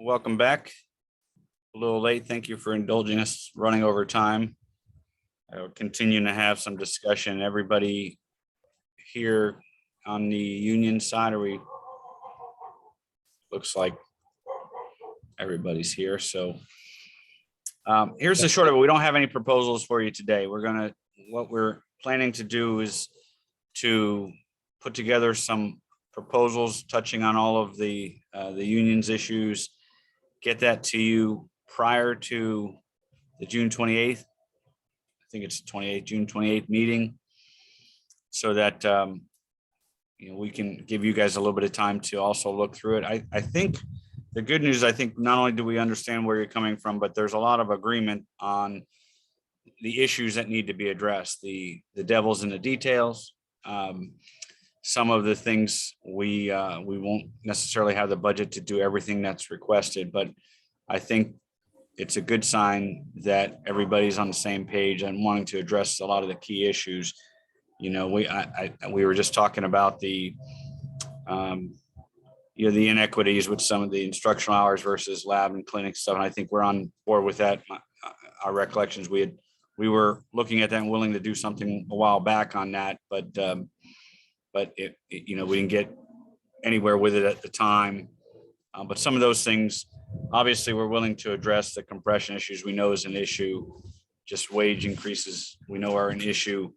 welcome back. A little late. Thank you for indulging us running over time. I will continue to have some discussion. Everybody here on the union side, looks like everybody's here. So here's the short of it. We don't have any proposals for you today. What we're planning to do is to put together some proposals touching on all of the union's issues, get that to you prior to the June 28th. I think it's June 28th meeting, so that we can give you guys a little bit of time to also look through it. I think the good news, I think not only do we understand where you're coming from, but there's a lot of agreement on the issues that need to be addressed. The devil's in the details. Some of the things we won't necessarily have the budget to do everything that's requested, but I think it's a good sign that everybody's on the same page and wanting to address a lot of the key issues. We were just talking about the inequities with some of the instructional hours versus lab and clinic stuff, and I think we're on board with that. Our recollections, we were looking at that and willing to do something a while back on that, but we didn't get anywhere with it at the time. But some of those things, obviously, we're willing to address. The compression issues we know is an issue. Just wage increases we know are an issue.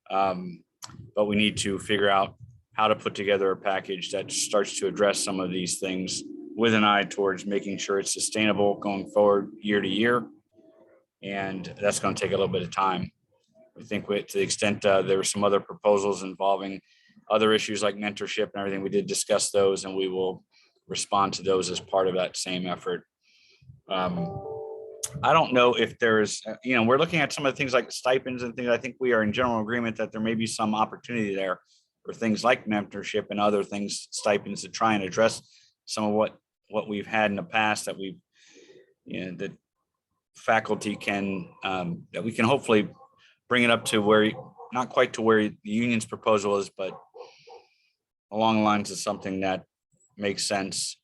But we need to figure out how to put together a package that starts to address some of these things with an eye towards making sure it's sustainable going forward year to year. And that's going to take a little bit of time. We think to the extent there were some other proposals involving other issues like mentorship and everything, we did discuss those, and we will respond to those as part of that same effort. I don't know if there's, we're looking at some of the things like stipends and things. I think we are in general agreement that there may be some opportunity there for things like mentorship and other things, stipends, to try and address some of what we've had in the past that that faculty can, that we can hopefully bring it up to where, not quite to where the union's proposal is, but along the lines of something that makes sense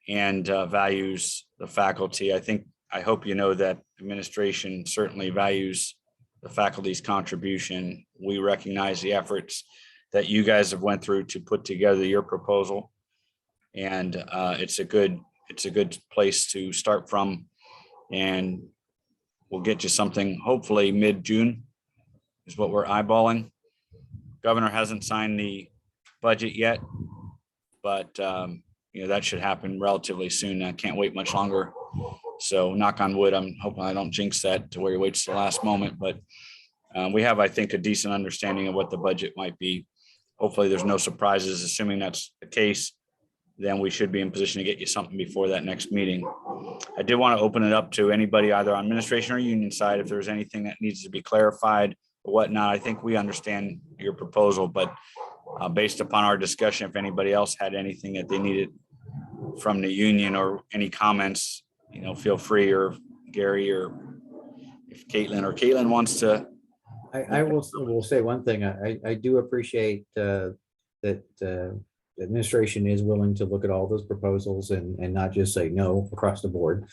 and values the faculty. I hope you know that administration certainly values the faculty's contribution. We recognize the efforts that you guys have went through to put together your proposal, and it's a good place to start from, and we'll get you something hopefully mid-June is what we're eyeballing. Governor hasn't signed the budget yet, but that should happen relatively soon. I can't wait much longer. So knock on wood, I'm hoping I don't jinx that to where he waits to the last moment, but we have, I think, a decent understanding of what the budget might be. Hopefully there's no surprises. Assuming that's the case, then we should be in position to get you something before that next meeting. I did want to open it up to anybody either on administration or union side. If there's anything that needs to be clarified or whatnot, I think we understand your proposal, but based upon our discussion, if anybody else had anything that they needed from the union or any comments, feel free, or Gary, or if Caitlin wants to. I will say one thing. I do appreciate that the administration is willing to look at all those proposals and not just say no across the board.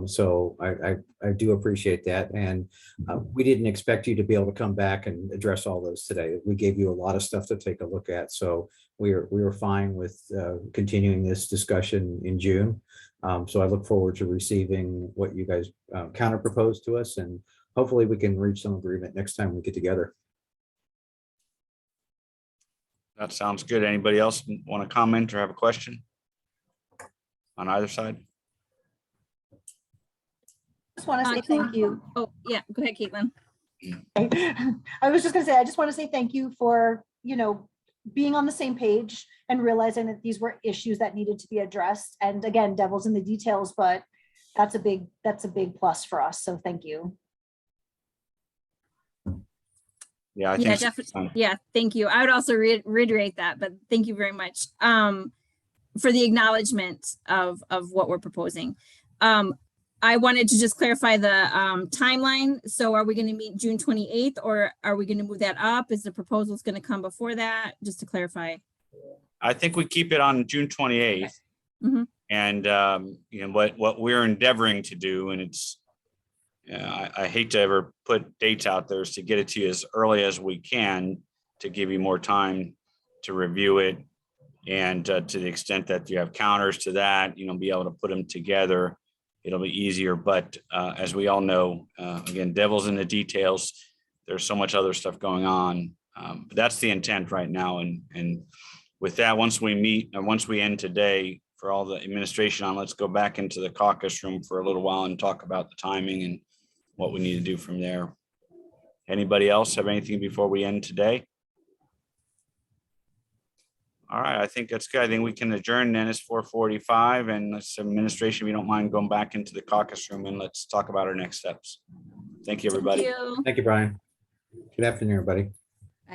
So I do appreciate that. And we didn't expect you to be able to come back and address all those today. We gave you a lot of stuff to take a look at. So we were fine with continuing this discussion in June. So I look forward to receiving what you guys counter propose to us, and hopefully we can reach some agreement next time we get together. That sounds good. Anybody else want to comment or have a question on either side? Just want to say thank you. Oh, yeah, go ahead, Caitlin. I was just going to say, I just want to say thank you for, being on the same page and realizing that these were issues that needed to be addressed. And again, devil's in the details, but that's a big plus for us. So thank you. Yeah, I Yeah, think definitely. Yeah, thank you. I would also reiterate that, but thank you very much for the acknowledgement of what we're proposing. I wanted to just clarify the timeline. So are we going to meet June 28th, or are we going to move that up? Is the proposals going to come before that? Just to clarify. I think we keep it on June 28th. Mhm. And, what we're endeavoring to do, and it's, I hate to ever put dates out there, is to get it to you as early as we can to give you more time to review it. And to the extent that you have counters to that, be able to put them together, it'll be easier. But as we all know, again, devil's in the details. There's so much other stuff going on. But that's the intent right now. And with that, once we meet and once we end today, for all the administration on, let's go back into the caucus room for a little while and talk about the timing and what we need to do from there. Anybody else have anything before we end today? All right, I think that's good. I think we can adjourn then. It's 4:45, and let's administration, if you don't mind going back into the caucus room and let's talk about our next steps. Thank you, everybody. Thank you. Thank you, Brian. Good afternoon, everybody.